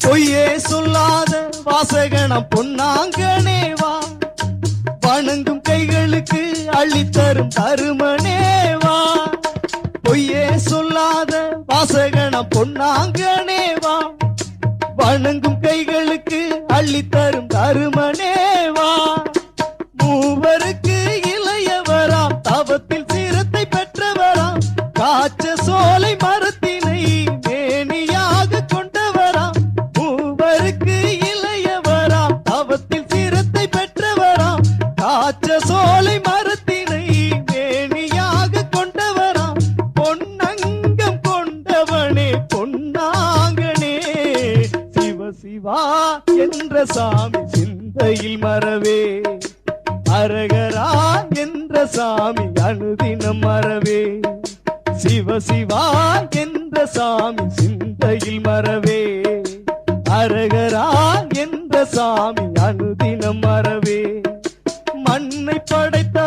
பொய்யே சொல்லாத வாசகனம் பொன்னாங்கனே வா, வணங்கும் கைகளுக்கு அள்ளித்தரும் தருமனே வா. பொய்யே சொல்லாத வாசகனம் பொன்னாங்கனே வா, வணங்கும் கைகளுக்கு அள்ளித்தரும் தருமனே வா. மூவருக்கு இளையவராம், தவத்தில் சிரத்தை பெற்றவராம், காச்ச சோலை மரத்தினை மேனியாக கொண்டவராம். மூவருக்கு இளையவராம், தவத்தில் சிரத்தை பெற்றவராம், காச்ச சோலை மரத்தினை மேனியாக கொண்டவராம். பொன்னங்கம் கொண்டவனே பொன்னாங்கனே, சிவ சிவா என்ற சாமி சிந்தையில் மறவே, அரகரா என்ற சாமி அனுதினம் மறவே. சிவ சிவா என்ற சாமி சிந்தையில் மறவே, அரகரா என்ற சாமி அனுதினம் மறவே. மண்ணை படைத்த